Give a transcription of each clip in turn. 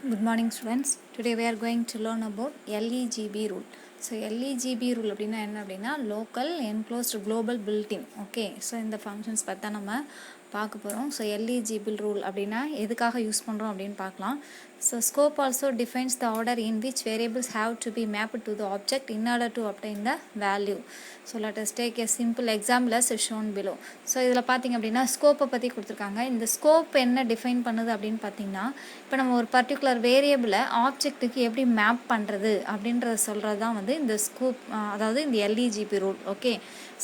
Good morning students. Today we are going to learn about LEGB rule. So LEGB rule அப்படின்னா என்ன அப்படின்னா local enclosed global built-in. Okay. So இந்த functions பார்த்தா நம்ம பார்க்க போகிறோம். ஸோ LEGB rule அப்படின்னா எதுக்காக யூஸ் பண்ணுறோம் அப்படின்னு பார்க்கலாம். So scope also defines the order in which variables have to be mapped to the object in order to obtain the value. So let us take a simple example as shown below. So இதில் பார்த்தீங்க அப்படின்னா ஸ்கோப்பை பற்றி கொடுத்துருக்காங்க. இந்த scope என்ன define பண்ணுது அப்படின்னு பார்த்தீங்கன்னா, இப்போ நம்ம ஒரு பர்டிகுலர் வேரியபிளை ஆப்ஜெக்ட்டுக்கு எப்படி மேப் பண்ணுறது அப்படின்றத சொல்கிறது தான் வந்து இந்த ஸ்கோப், அதாவது இந்த LEGB rule. Okay.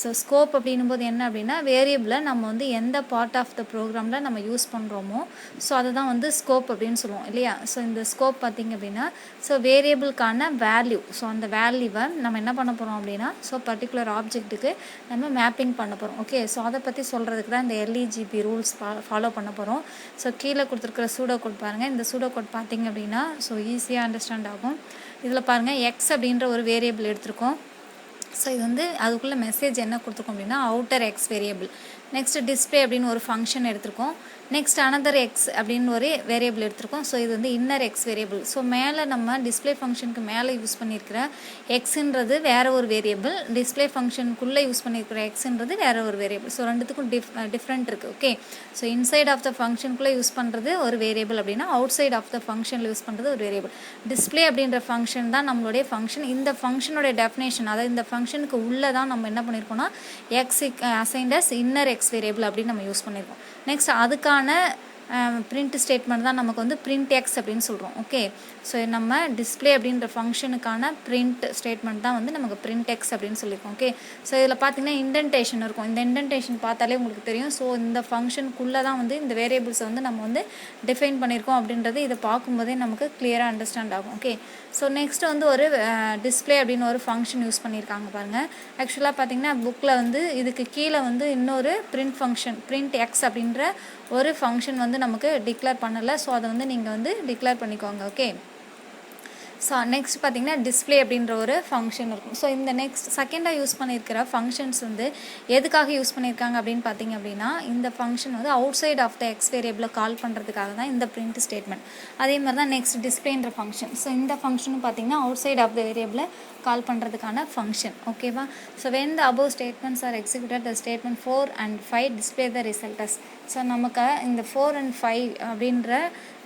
So scope அப்படின்னும் போது என்ன அப்படின்னா, வேரியபிளை நம்ம வந்து எந்த பார்ட் ஆஃப் த ப்ரோக்ராமில் நம்ம யூஸ் பண்ணுறோமோ ஸோ அதை தான் வந்து ஸ்கோப் அப்படின்னு சொல்லுவோம் இல்லையா. ஸோ இந்த ஸ்கோப் பார்த்திங்க அப்படின்னா, ஸோ வேரியபிளுக்கான வேல்யூ, ஸோ அந்த வேல்யூவை நம்ம என்ன பண்ண போகிறோம் அப்படின்னா, ஸோ பர்டிகுலர் ஆப்ஜெக்ட்டுக்கு நம்ம மேப்பிங் பண்ண போகிறோம். ஓகே. ஸோ அதை பற்றி சொல்கிறதுக்கு தான் இந்த LEGB ரூல்ஸ் ஃபாலோ பண்ண போகிறோம். ஸோ கீழே கொடுத்துருக்குற சூடோ கோட் பாருங்கள். இந்த சூடோ கோட் பார்த்திங்க அப்படின்னா ஸோ ஈஸியாக அண்டர்ஸ்டாண்ட் ஆகும். இதில் பாருங்கள், எக்ஸ் அப்படின்ற ஒரு வேரியபிள் எடுத்திருக்கோம். ஸோ இது வந்து அதுக்குள்ளே மெசேஜ் என்ன கொடுத்துருக்கோம் அப்படின்னா outer X variable. Next display அப்படின்னு ஒரு ஃபங்க்ஷன் எடுத்திருக்கோம். நெக்ஸ்ட் அனதர் எக்ஸ் அப்படின்னு ஒரு வேரியபிள் எடுத்திருக்கோம். ஸோ இது வந்து இன்னர் எக்ஸ் வேரியபிள். ஸோ மேலே நம்ம டிஸ்பிளே ஃபங்க்ஷனுக்கு மேலே யூஸ் பண்ணியிருக்கிற எக்ஸுன்றது வேறு ஒரு வேரியபிள், டிஸ்பிளே ஃபங்க்ஷனுக்குள்ளே யூஸ் பண்ணியிருக்கிற எக்ஸுன்றது வேறு ஒரு வேரியபிள். ஸோ ரெண்டுத்துக்கும் டிஃப்ரெண்ட் இருக்குது. Okay. So inside of the ஃபங்க்ஷனுக்குள்ளே யூஸ் பண்ணுறது ஒரு வேரியபிள் அப்படின்னா அவுட் சைட் ஆஃப் த ஃபங்க்ஷனில் யூஸ் பண்ணுறது ஒரு வேரியபிள். டிஸ்பிளே அப்படின்ற ஃபங்க்ஷன் தான் நம்மளுடைய ஃபங்க்ஷன். இந்த ஃபங்க்ஷனுடைய டெஃபினேஷன், அதாவது இந்த ஃபங்க்ஷனுக்கு உள்ளே தான் நம்ம என்ன பண்ணியிருக்கோம்னா x assigned as inner x variable அப்படின்னு நம்ம யூஸ் பண்ணியிருக்கோம். நெக்ஸ்ட் அதுக்கான பிரிண்ட் ஸ்டேட்மெண்ட் தான் நமக்கு வந்து பிரிண்ட் எக்ஸ் அப்படின்னு சொல்கிறோம். ஓகே. ஸோ நம்ம டிஸ்பிளே அப்படின்ற ஃபங்க்ஷனுக்கான பிரிண்ட் ஸ்டேட்மெண்ட் தான் வந்து நமக்கு பிரிண்ட் எக்ஸ் அப்படின்னு சொல்லியிருக்கோம். ஓகே. ஸோ இதில் பார்த்தீங்கன்னா இண்டென்டேஷன் இருக்கும். இந்த இண்டென்டேஷன் பார்த்தாலே உங்களுக்கு தெரியும். ஸோ இந்த ஃபங்க்ஷனுக்குள்ளே தான் வந்து இந்த வேரியபிள்ஸை வந்து நம்ம வந்து டிஃபைன் பண்ணியிருக்கோம் அப்படின்றது இதை பார்க்கும்போதே நமக்கு கிளியராக அண்டர்ஸ்டாண்ட் ஆகும். ஓகே. ஸோ நெக்ஸ்ட் வந்து ஒரு டிஸ்பிளே அப்படின்னு ஒரு ஃபங்க்ஷன் யூஸ் பண்ணியிருக்காங்க பாருங்கள். ஆக்சுவலாக பார்த்தீங்கன்னா புக்கில் வந்து இதுக்கு கீழே வந்து இன்னொரு பிரிண்ட் ஃபங்க்ஷன் பிரிண்ட் எக்ஸ் அப்படின்ற ஒரு ஃபங்க்ஷன் வந்து நமக்கு டிக்ளேர் பண்ணலை. ஸோ அதை வந்து நீங்கள் வந்து டிக்ளேர் பண்ணிக்கோங்க. ஓகே. ஸோ நெக்ஸ்ட் பார்த்தீங்கன்னா டிஸ்பிளே அப்படின்ற ஒரு ஃபங்க்ஷன் இருக்கும். ஸோ இந்த நெக்ஸ்ட் செகண்டாக யூஸ் பண்ணியிருக்கிற ஃபங்க்ஷன்ஸ் வந்து எதுக்காக யூஸ் பண்ணியிருக்காங்க அப்படின்னு பார்த்தீங்க அப்படின்னா, இந்த ஃபங்க்ஷன் வந்து outside of the x வேரியபிளை கால் பண்ணுறதுக்காக தான் இந்த பிரிண்ட் ஸ்டேட்மெண்ட். அதே மாதிரி தான் நெக்ஸ்ட் டிஸ்பிளேன்ற ஃபங்க்ஷன். ஸோ இந்த ஃபங்க்ஷனும் பார்த்தீங்கன்னா அவுட் சைட் ஆஃப் த வேரியபிளை கால் பண்ணுறதுக்கான ஃபங்க்ஷன். ஓகேவா. So when the above statements are executed, the statement 4 and 5 display the result as. So நமக்கு இந்த 4 and 5 அப்படின்ற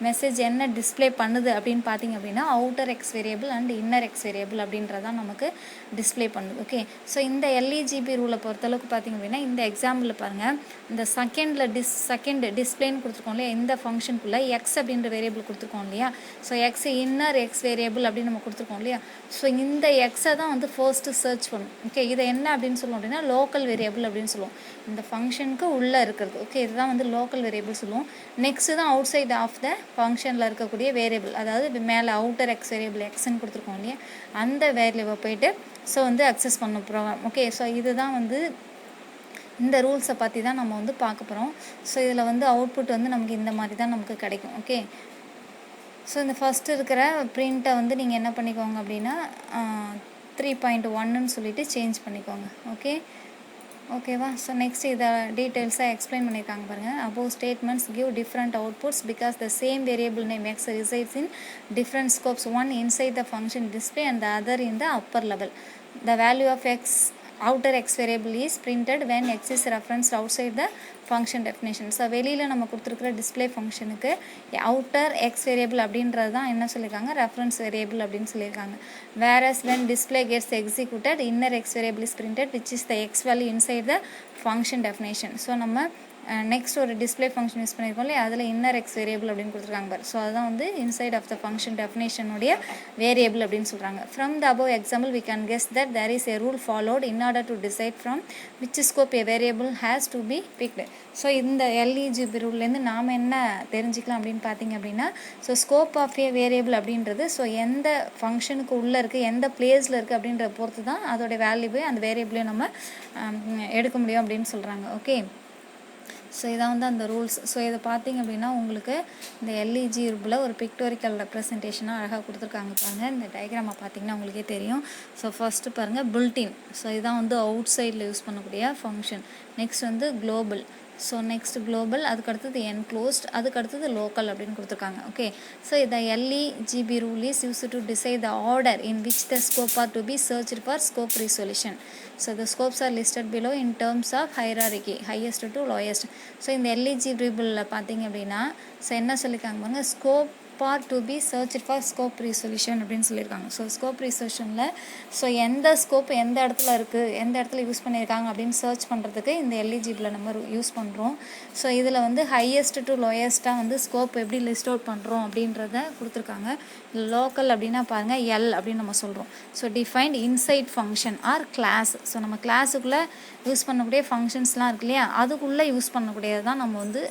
மெசேஜ் என்ன டிஸ்பிளே பண்ணுது அப்படின்னு பார்த்தீங்க அப்படின்னா outer X variable and inner x variable அப்படின்றதான் நமக்கு டிஸ்பிளே பண்ணுது. ஓகே. ஸோ இந்த LEGB ரூலை பொறுத்தளவுக்கு பார்த்தீங்க அப்படின்னா இந்த எக்ஸாம்பிளில் பாருங்கள், இந்த செகண்ட் டிஸ்பிளேன்னு கொடுத்துருக்கோம் இல்லையா, இந்த ஃபங்க்ஷனுக்குள்ளே எக்ஸ் அப்படின்ற வேரியபிள் கொடுத்துருக்கோம் இல்லையா. So X inner x variable அப்படின்னு நம்ம கொடுத்துருக்கோம் இல்லையா. ஸோ இந்த எக்ஸை தான் வந்து ஃபர்ஸ்ட்டு சர்ச் பண்ணும். ஓகே. இதை என்ன அப்படின்னு சொல்லுவோம் அப்படின்னா லோக்கல் வேரியபிள் அப்படின்னு சொல்லுவோம். இந்த ஃபங்க்ஷனுக்கு உள்ளே இருக்கிறது. ஓகே. இதுதான் வந்து லோக்கல் வேரியபிள் சொல்லுவோம். நெக்ஸ்ட்டு தான் அவுட் சைட் ஆஃப் த ஃபங்க்ஷனில் இருக்கக்கூடிய வேரியபிள், அதாவது மேலே அவுட்டர் எக்ஸ் வேரியபிள் எக்ஸ்ன்னு கொடுத்துருக்கோம் இல்லையா, அந்த வேரியபிளை போய்ட்டு ஸோ வந்து அக்சஸ் பண்ண ப்ரோக்ராம். ஓகே. ஸோ இதுதான் வந்து இந்த ரூல்ஸை பற்றி தான் நம்ம வந்து பார்க்க போகிறோம். ஸோ இதில் வந்து அவுட்புட் வந்து நமக்கு இந்த மாதிரி தான் நமக்கு கிடைக்கும். ஓகே. ஸோ இந்த ஃபஸ்ட்டு இருக்கிற பிரிண்ட்டை வந்து நீங்கள் என்ன பண்ணிக்கோங்க அப்படின்னா 3.1ன்னு சொல்லிட்டு சேஞ்ச் பண்ணிக்கோங்க. ஓகே. ஓகேவா. ஸோ நெக்ஸ்ட் இதை டீட்டெயில்ஸாக எக்ஸ்பிளைன் பண்ணியிருக்காங்க பாருங்கள். above statements give different outputs because the same variable name x resides in different scopes, one inside the function display and the other in the upper level. The value of outer x variable is printed when x is referenced outside the function definition. So வெளியில் நம்ம கொடுத்துருக்குற display ஃபங்க்ஷனுக்கு outer X variable அப்படின்றது தான் என்ன சொல்லியிருக்காங்க, reference variable அப்படின்னு சொல்லியிருக்காங்க. whereas when display gets executed, inner x variable is printed which is the x value inside the function definition. So நம்ம நெக்ஸ்ட் ஒரு டிஸ்பிளே ஃபங்க்ஷன் யூஸ் பண்ணியிருக்கோம் இல்லையா, அதில் இன்னர் எக்ஸ் வேரியபிள் அப்படின்னு கொடுத்துருக்காங்க பாரு. ஸோ அதுதான் வந்து இன்சைட் ஆஃப் த ஃபங்க்ஷன் டெஃபினேஷனுடைய வேரியபிள் அப்படின்னு சொல்கிறாங்க. From the above example we can guess that there is a rule followed in order to decide from which scope a variable has to be picked. So இந்த LEGB ரூல்லேருந்து நாம் என்ன தெரிஞ்சுக்கலாம் அப்படின்னு பார்த்தீங்க அப்படின்னா, so scope of a variable அப்படின்றது so எந்த ஃபங்க்ஷனுக்கு உள்ளே இருக்குது, எந்த பிளேஸில் இருக்குது அப்படின்றத பொறுத்து தான் அதோடைய வேல்யூவே அந்த வேரியபிளையும் நம்ம எடுக்க முடியும் அப்படின்னு சொல்கிறாங்க. ஓகே. ஸோ இதான் வந்து அந்த ரூல்ஸ். ஸோ இதை பார்த்தீங்க அப்படின்னா உங்களுக்கு இந்த LEGB ரூலில் ஒரு பிக்டோரிக்கல் ரெப்ரசன்டேஷனாக அழகாக கொடுத்துருக்காங்க பாருங்கள். இந்த டயக்ராமை பார்த்தீங்கன்னா உங்களுக்கே தெரியும். ஸோ ஃபஸ்ட்டு பாருங்கள் பில்டின். ஸோ இதுதான் வந்து அவுட் சைடில் யூஸ் பண்ணக்கூடிய ஃபங்க்ஷன். நெக்ஸ்ட் வந்து குளோபல். ஸோ நெக்ஸ்ட் குளோபல், அதுக்கு அடுத்தது என்க்ளோஸ்ட், அதுக்கு அடுத்தது லோக்கல் அப்படின்னு கொடுத்துருக்காங்க. ஓகே, ஸோ இந்த LEGB rule is used to decide the order in which the scope are to be searched for scope resolution. So the scopes are listed below in terms of hierarchy, highest to lowest. So இந்த LEGB ரூலில் பார்த்தீங்க அப்படின்னா so என்ன சொல்லியிருக்காங்க பாருங்க, scope part to be searched for scope resolution அப்படின்னு சொல்லியிருக்காங்க. So scope resolutionல so எந்த scope எந்த இடத்துல இருக்குது, எந்த இடத்துல யூஸ் பண்ணியிருக்காங்க அப்படின்னு சர்ச் பண்ணுறதுக்கு இந்த LEGBல நம்ம யூஸ் பண்ணுறோம். ஸோ இதில் வந்து ஹையஸ்ட் டு லோயஸ்ட்டாக வந்து ஸ்கோப் எப்படி லிஸ்ட் அவுட் பண்ணுறோம் அப்படின்றத கொடுத்துருக்காங்க. லோக்கல் அப்படின்னா பாருங்கள் L அப்படின்னு நம்ம சொல்கிறோம். So defined inside function or class. So நம்ம கிளாஸுக்குள்ளே யூஸ் பண்ணக்கூடிய ஃபங்க்ஷன்ஸ்லாம் இருக்கு இல்லையா, அதுக்குள்ளே யூஸ் பண்ணக்கூடியது தான் நம்ம வந்து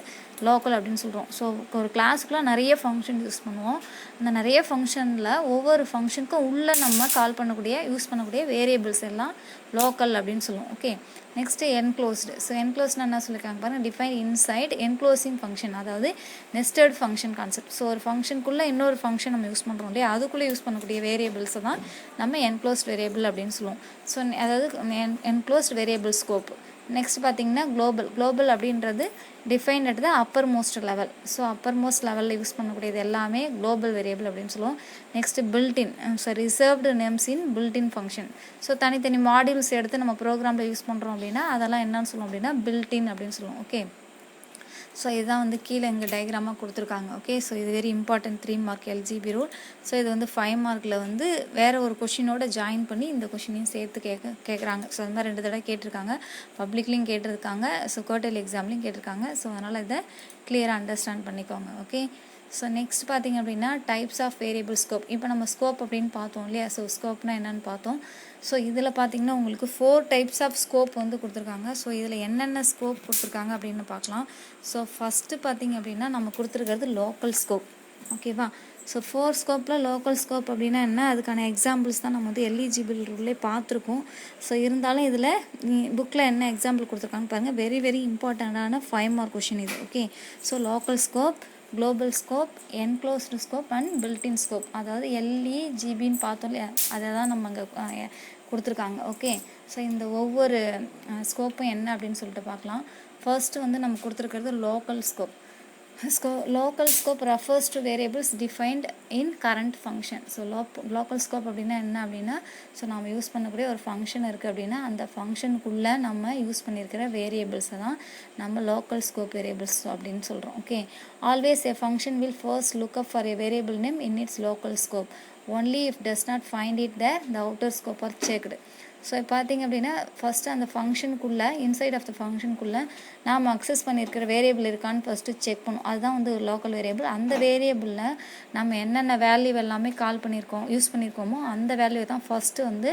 லோக்கல் அப்படின்னு சொல்கிறோம். ஸோ ஒரு கிளாஸுக்குள்ளே நிறைய ஃபங்க்ஷன் யூஸ் பண்ணுவோம். அந்த நிறைய ஃபங்க்ஷனில் ஒவ்வொரு ஃபங்க்ஷனுக்கும் உள்ளே நம்ம கால் பண்ணக்கூடிய யூஸ் பண்ணக்கூடிய வேரியபிள்ஸ் எல்லாம் லோக்கல் அப்படின்னு சொல்லுவோம். Okay, next enclosed. ஸோ என்க்ளோஸ்ட்னா என்ன சொல்லியிருக்காங்க பாருங்கள், டிஃபைன் இன்சைட் என்க்ளோசிங் ஃபங்க்ஷன், அதாவது நெஸ்டட் ஃபங்க்ஷன் கான்செப்ட். ஸோ ஒரு ஃபங்க்ஷனுக்குள்ளே இன்னொரு ஃபங்க்ஷன் நம்ம யூஸ் பண்ணுறோம் இல்லையா, அதுக்குள்ளே யூஸ் பண்ணக்கூடிய வேரியபிள்ஸை தான் நம்ம என்க்ளோஸ்ட் வேரியபிள் அப்படின்னு சொல்லுவோம். ஸோ அதாவது என்க்ளோஸ்ட் வேரியபிள் ஸ்கோப். நெக்ஸ்ட் பார்த்தீங்கன்னா குளோபல் அப்படின்றது define at the uppermost level. So uppermost லெவலில் யூஸ் பண்ணக்கூடியது எல்லாமே குளோபல் வேரியபிள் அப்படின்னு சொல்லுவோம். Next built-in, so reserved names in built-in function. So தனித்தனி மாடியூல்ஸ் எடுத்து நம்ம ப்ரோக்ராமில் யூஸ் பண்ணுறோம் அப்படின்னா அதெல்லாம் என்னன்னு சொல்லுவோம் அப்படின்னா பில்டின் அப்படின்னு சொல்லுவோம். ஓகே, ஸோ இதுதான் வந்து கீழே இங்கே டயக்ராமாக கொடுத்துருக்காங்க. ஓகே, ஸோ இது very important 3 mark LGB rule. So இது வந்து 5 மார்க்கில் வந்து வேறு ஒரு கொஷினோட ஜாயின் பண்ணி இந்த கொஷினையும் சேர்த்து கேட்குறாங்க. ஸோ அது மாதிரி 2 தடவை கேட்டிருக்காங்க, பப்ளிக்லேயும் கேட்டிருக்காங்க, ஸோ குவார்ட்டர்லி எக்ஸாம்லேயும் கேட்டிருக்காங்க. ஸோ அதனால் இதை கிளியராக அண்டர்ஸ்டாண்ட் பண்ணிக்கோங்க. ஓகே, ஸோ நெக்ஸ்ட் பார்த்திங்க அப்படின்னா டைப்ஸ் ஆஃப் வேரியபிள் ஸ்கோப். இப்போ நம்ம ஸ்கோப் அப்படின்னு பார்த்தோம் இல்லையா, ஸோ ஸ்கோப்னா என்னென்னு பார்த்தோம். ஸோ இதில் பார்த்திங்கன்னா உங்களுக்கு 4 டைப்ஸ் ஆஃப் ஸ்கோப் வந்து கொடுத்துருக்காங்க. ஸோ இதில் என்னென்ன ஸ்கோப் கொடுத்துருக்காங்க அப்படின்னு பார்க்கலாம். ஸோ ஃபஸ்ட்டு பார்த்திங்க அப்படின்னா நம்ம கொடுத்துருக்கிறது லோக்கல் ஸ்கோப். ஓகேவா, ஸோ 4 ஸ்கோப்பில் லோக்கல் ஸ்கோப் அப்படின்னா என்ன, அதுக்கான எக்ஸாம்பிள்ஸ் தான் நம்ம வந்து எலிஜிபிள் ரூல்லே பார்த்துருக்கோம். ஸோ இருந்தாலும் இதில் புக்கில் என்ன எக்ஸாம்பிள் கொடுத்துருக்காங்க பாருங்கள், வெரி வெரி இம்பார்ட்டண்ட்டான 5 மார்க் கொஷின் இது. Okay, so local scope, global scope, enclosed scope and built-in scope. அதாவது LEGBன்னு பார்த்தோம் இல்லையா, அதை தான் நம்ம அங்கே கொடுத்துருக்காங்க. ஓகே, ஸோ இந்த ஒவ்வொரு ஸ்கோப்பும் என்ன அப்படின்னு சொல்லிட்டு பார்க்கலாம். ஃபர்ஸ்ட்டு வந்து நம்ம கொடுத்துருக்கிறது local scope. Local scope refers to variables defined in current function. So local scope அப்படின்னா என்ன அப்படின்னா, ஸோ நம்ம யூஸ் பண்ணக்கூடிய ஒரு ஃபங்க்ஷன் இருக்குது அப்படின்னா அந்த ஃபங்க்ஷனுக்குள்ளே நம்ம யூஸ் பண்ணியிருக்கிற வேரியபிள்ஸை தான் நம்ம லோக்கல் ஸ்கோப் வேரியபிள்ஸ் அப்படின்னு சொல்கிறோம். Okay, always a function will first look up for a variable name in its local scope. Only if does not find it there, the outer scope are checked. So பார்த்திங்க அப்படின்னா first அந்த ஃபங்க்ஷனுக்குள்ளே inside of the ஃபங்க்ஷனுக்குள்ளே நாம் access பண்ணியிருக்கிற variable இருக்கான்னு first check பண்ணும். அதுதான் வந்து ஒரு லோக்கல் வேரியபிள். அந்த வேரியபிளில் நம்ம என்னென்ன வேல்யூ எல்லாமே கால் பண்ணியிருக்கோம் யூஸ் பண்ணியிருக்கோமோ அந்த வேல்யூ தான் ஃபஸ்ட்டு வந்து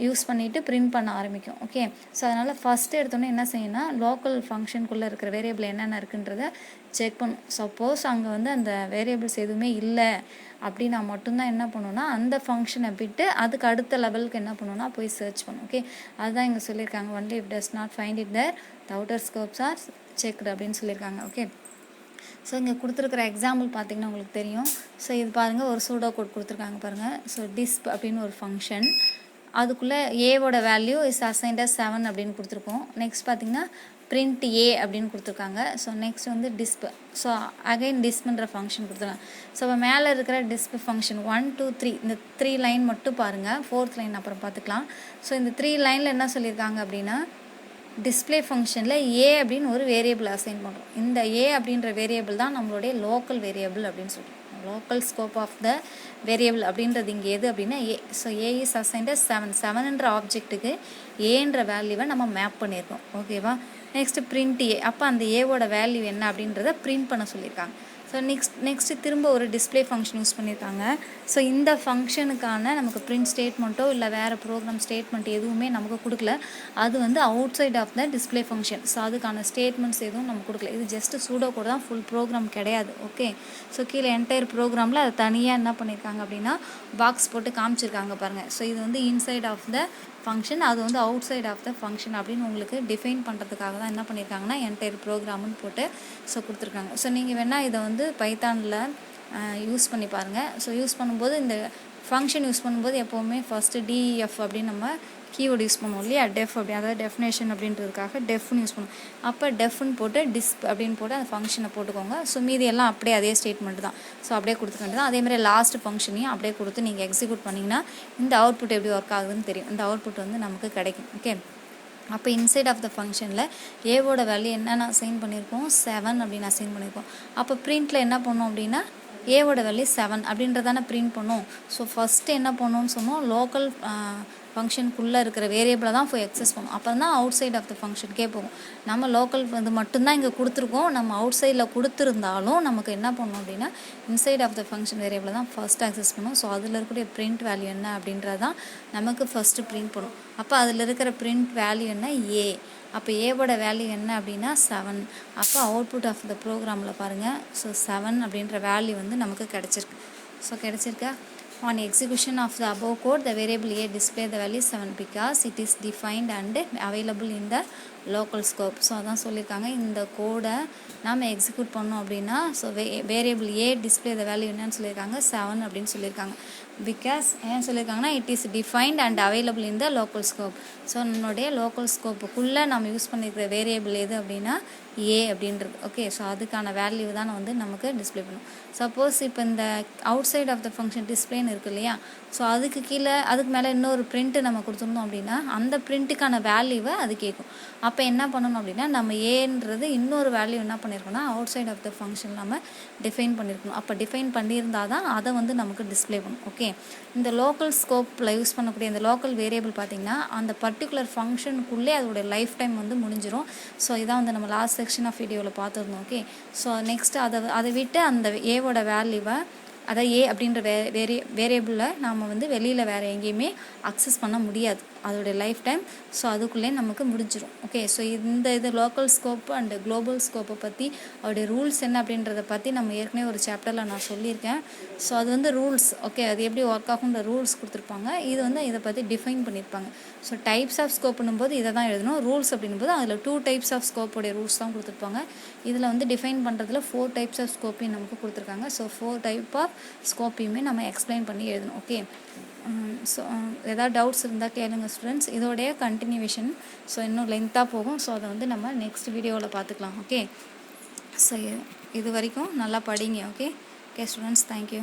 யூஸ் பண்ணிவிட்டு பிரிண்ட் பண்ண ஆரம்பிக்கும். ஓகே, ஸோ அதனால் ஃபஸ்ட்டு எடுத்தோன்னே என்ன செய்யணும்னா லோக்கல் ஃபங்க்ஷனுக்குள்ளே இருக்கிற வேரியபிள் என்னென்ன இருக்குன்றதை செக் பண்ணும். சப்போஸ் அங்கே வந்து அந்த வேரியபிள்ஸ் எதுவுமே இல்லை அப்படின்னா மட்டும்தான் என்ன பண்ணுன்னா அந்த ஃபங்க்ஷனை விட்டு அதுக்கு அடுத்த லெவலுக்கு என்ன பண்ணுன்னா போய் சர்ச் பண்ணும். ஓகே, அதுதான் இங்கே சொல்லியிருக்காங்க, only if does not find it there the outer scopes are checked அப்படின்னு சொல்லியிருக்காங்க. ஓகே, ஸோ இங்கே கொடுத்துருக்குற எக்ஸாம்பிள் பார்த்திங்கன்னா உங்களுக்கு தெரியும். ஸோ இது பாருங்கள், ஒரு சூடோ கோட் கொடுத்துருக்காங்க பாருங்கள். ஸோ டிஸ்ப் அப்படின்னு ஒரு ஃபங்க்ஷன், அதுக்குள்ளே ஏவோட வேல்யூ இஸ் அசைன்ட் as 7 அப்படின்னு கொடுத்துருக்கோம். நெக்ஸ்ட் பார்த்திங்கன்னா print A அப்படின்னு கொடுத்துருக்காங்க. ஸோ நெக்ஸ்ட் வந்து டிஸ்ப், ஸோ அகைன் டிஸ்ப்ன்ற ஃபங்க்ஷன் கொடுத்துருக்காங்க. ஸோ இப்போ மேலே இருக்கிற டிஸ்ப் ஃபங்க்ஷன் 1 2 3 இந்த 3 லைன் மட்டும் பாருங்கள், 4th லைன் அப்புறம் பார்த்துக்கலாம். ஸோ இந்த 3 லைனில் என்ன சொல்லியிருக்காங்க அப்படின்னா டிஸ்பிளே ஃபங்க்ஷனில் A அப்படின்னு ஒரு வேரியபிள் அசைன் பண்ணுறோம். இந்த A அப்படின்ற வேரியபிள் தான் நம்மளுடைய லோக்கல் வேரியபிள் அப்படின்னு சொல்கிறோம். Local scope of the variable அப்படின்றது இங்கே எது அப்படின்னா A. So A is assigned as 7 ஆப்ஜெக்ட்டுக்கு ஏன்ற வேல்யூவை நம்ம மேப் பண்ணியிருக்கோம். ஓகேவா, நெக்ஸ்ட்டு பிரிண்ட் A. அப்போ அந்த ஏவோட வேல்யூ என்ன அப்படின்றத பிரிண்ட் பண்ண சொல்லியிருக்காங்க. ஸோ நெக்ஸ்ட்டு திரும்ப ஒரு டிஸ்பிளே ஃபங்க்ஷன் யூஸ் பண்ணியிருக்காங்க. ஸோ இந்த ஃபங்க்ஷனுக்கான நமக்கு பிரிண்ட் ஸ்டேட்மெண்ட்டோ இல்லை வேறு ப்ரோக்ராம் ஸ்டேட்மெண்ட் எதுவுமே நமக்கு கொடுக்கல. அது வந்து outside of the display function. So அதுக்கான ஸ்டேட்மெண்ட்ஸ் எதுவும் நமக்கு கொடுக்கல. இது ஜஸ்ட் சூடோ கோட் தான், ஃபுல் ப்ரோக்ராம் கிடையாது. ஓகே, ஸோ கீழே என்டையர் ப்ரோக்ராமில் அது தனியாக என்ன பண்ணியிருக்காங்க அப்படின்னா பாக்ஸ் போட்டு காமிச்சிருக்காங்க பாருங்கள். ஸோ இது வந்து இன்சைட் ஆஃப் த ஃபங்க்ஷன், அது வந்து outside of the function அப்படின்னு உங்களுக்கு டிஃபைன் பண்ணுறதுக்காக தான் என்ன பண்ணியிருக்காங்கன்னா என்டையர் ப்ரோக்ராம்னு போட்டு ஸோ கொடுத்துருக்காங்க. ஸோ நீங்கள் வேணால் இதை வந்து பைத்தானில் யூஸ் பண்ணி பாருங்கள். ஸோ யூஸ் பண்ணும்போது இந்த ஃபங்க்ஷன் யூஸ் பண்ணும்போது எப்போவுமே ஃபஸ்ட்டு டிஎஃப் அப்படின்னு நம்ம கீவேர்டு யூஸ் பண்ணுவோம் இல்லையா, டெஃப் அப்படி, அதாவது டெஃபினேஷன் அப்படின்றதுக்காக டெஃப்னு யூஸ் பண்ணுவோம். அப்போ டெஃப்னு போட்டு டிஸ்ப் அப்படின்னு போட்டு அந்த ஃபங்க்ஷனை போட்டுக்கோங்க. ஸோ மீதி எல்லாம் அப்படியே அதே ஸ்டேட்மெண்ட் தான். ஸோ அப்படியே கொடுத்துக்கிட்டு தான் அதேமாதிரி லாஸ்ட் ஃபங்க்ஷனையும் அப்படியே கொடுத்து நீங்கள் எக்ஸிக்யூட் பண்ணிங்கன்னா இந்த அவுட்புட் எப்படி ஒர்க் ஆகுதுன்னு தெரியும். இந்த அவுட்புட் வந்து நமக்கு கிடைக்கும். ஓகே, அப்போ இன்சைட் ஆஃப் த ஃபங்க்ஷனில் ஏவோட வேல்யூ என்னென்ன அசைன் பண்ணியிருக்கோம், 7 அப்படின்னு அசைன் பண்ணியிருக்கோம். அப்போ ப்ரிண்ட்டில் என்ன பண்ணோம் அப்படின்னா ஏவோட வேல்யூ 7 அப்படின்றதான பிரிண்ட் பண்ணோம். ஸோ ஃபஸ்ட்டு என்ன பண்ணோன்னு சொன்னோம், லோக்கல் ஃபங்க்ஷனுக்குள்ளே இருக்கிற வேரியபிளை தான் போய் எக்ஸஸ் பண்ணும். அப்போ தான் அவுட் சைட் ஆஃப் த ஃபங்க்ஷனுக்கே போகும். நம்ம லோக்கல் இது மட்டும்தான் இங்கே கொடுத்துருக்கோம். நம்ம அவுட் சைடில் கொடுத்துருந்தாலும் நமக்கு என்ன பண்ணணும் அப்படின்னா இன்சைட் ஆஃப் த ஃபங்க்ஷன் வேரியபிளை தான் ஃபஸ்ட் ஆக்சஸ் பண்ணும். ஸோ அதில் இருக்கக்கூடிய பிரிண்ட் வேல்யூ என்ன அப்படின்றது தான் நமக்கு ஃபஸ்ட்டு பிரிண்ட் பண்ணும். அப்போ அதில் இருக்கிற பிரிண்ட் வேல்யூ என்ன, ஏ. அப்போ ஏவோட வேல்யூ என்ன அப்படின்னா 7. அப்போ அவுட்புட் ஆஃப் த ப்ரோக்ராமில் பாருங்கள். ஸோ 7 அப்படின்ற வேல்யூ வந்து நமக்கு கிடச்சிருக்கு. So கிடச்சிருக்கா. On execution of the above code, the variable a display the value 7 because it is defined and available in the local scope. So அதான் சொல்லியிருக்காங்க, இந்த கோடை நாம் எக்ஸிக்யூட் பண்ணோம் அப்படின்னா so variable A display the value என்னன்னு சொல்லியிருக்காங்க, 7 அப்படின்னு சொல்லியிருக்காங்க. பிகாஸ் ஏன் சொல்லியிருக்காங்கன்னா it is defined and available in the local scope. So நம்மளுடைய லோக்கல் ஸ்கோப்புக்குள்ளே நம்ம யூஸ் பண்ணியிருக்கிற வேரியபிள் எது அப்படின்னா ஏ அப்படின்றது. ஓகே, ஸோ அதுக்கான வேல்யூ தான் வந்து நமக்கு டிஸ்பிளே பண்ணும். சப்போஸ் இப்போ இந்த outside of the function டிஸ்பிளேன்னு இருக்குது இல்லையா, ஸோ அதுக்கு கீழே அதுக்கு மேலே இன்னொரு பிரிண்ட்டு நம்ம கொடுத்துருந்தோம் அப்படின்னா அந்த பிரிண்ட்டுக்கான வேல்யூவை அது கேட்கும். அப்போ என்ன பண்ணணும் அப்படின்னா நம்ம ஏன்றது இன்னொரு வேல்யூ என்ன பண்ணியிருக்கோம்னா outside of the function நம்ம டிஃபைன் பண்ணியிருக்கணும். அப்போ டிஃபைன் பண்ணியிருந்தால் தான் அதை வந்து நமக்கு டிஸ்பிளே பண்ணும். ஓகே, இந்த லோக்கல் ஸ்கோப்பில் யூஸ் பண்ணக்கூடிய இந்த லோக்கல் வேரியபிள் பார்த்திங்கன்னா அந்த பர்டிகுலர் ஃபங்க்ஷனுக்குள்ளே அதோடைய லைஃப் டைம் வந்து முடிஞ்சிடும். ஸோ இதான் வந்து நம்ம லாஸ்ட் செக்ஷன் ஆஃப் வீடியோவில் பார்த்துருந்தோம். ஓகே, ஸோ நெக்ஸ்ட்டு அதை விட்டு அந்த ஏவோட வேல்யூவை அதாவது ஏ அப்படின்ற வேரியபிளில் நாம் வந்து வெளியில் வேறு எங்கேயுமே அக்சஸ் பண்ண முடியாது, அதோடைய லைஃப் டைம். ஸோ அதுக்குள்ளே நமக்கு முடிஞ்சிடும். ஓகே, ஸோ இது லோக்கல் ஸ்கோப்பு அண்டு குளோபல் ஸ்கோப்பை பற்றி அதோடைய ரூல்ஸ் என்ன அப்படின்றத பற்றி நம்ம ஏற்கனவே ஒரு சாப்டரில் நான் சொல்லியிருக்கேன். ஸோ அது வந்து ரூல்ஸ். ஓகே, அது எப்படி ஒர்க் ஆகுன்ற ரூல்ஸ் கொடுத்துருப்பாங்க. இது வந்து இதை பற்றி டிஃபைன் பண்ணியிருப்பாங்க. ஸோ டைப்ஸ் ஆஃப் ஸ்கோப்புன்னும் போது இதை தான் எழுதணும். ரூல்ஸ் அப்படின்னும் போது அதில் 2 டைப்ஸ் ஆஃப் ஸ்கோப்போடைய ரூல்ஸ் தான் கொடுத்துருப்பாங்க. இதில் வந்து டிஃபைன் பண்ணுறதுல 4 டைப்ஸ் ஆஃப் ஸ்கோப்பையும் நமக்கு கொடுத்துருக்காங்க. ஸோ 4 டைப் ஆஃப் ஸ்கோப்பையுமே நம்ம எக்ஸ்பிளைன் பண்ணி எழுதணும். ஓகே, ஸோ ஏதாவது டவுட்ஸ் இருந்தால் கேளுங்க ஸ்டூடெண்ட்ஸ். இதோடைய கண்டினியூவேஷன் ஸோ இன்னும் லென்த்தாக போகும். ஸோ அதை வந்து நம்ம நெக்ஸ்ட் வீடியோவில் பார்த்துக்கலாம். ஓகே, ஸோ இது வரைக்கும் நல்லா படிங்க. Okay students, thank you.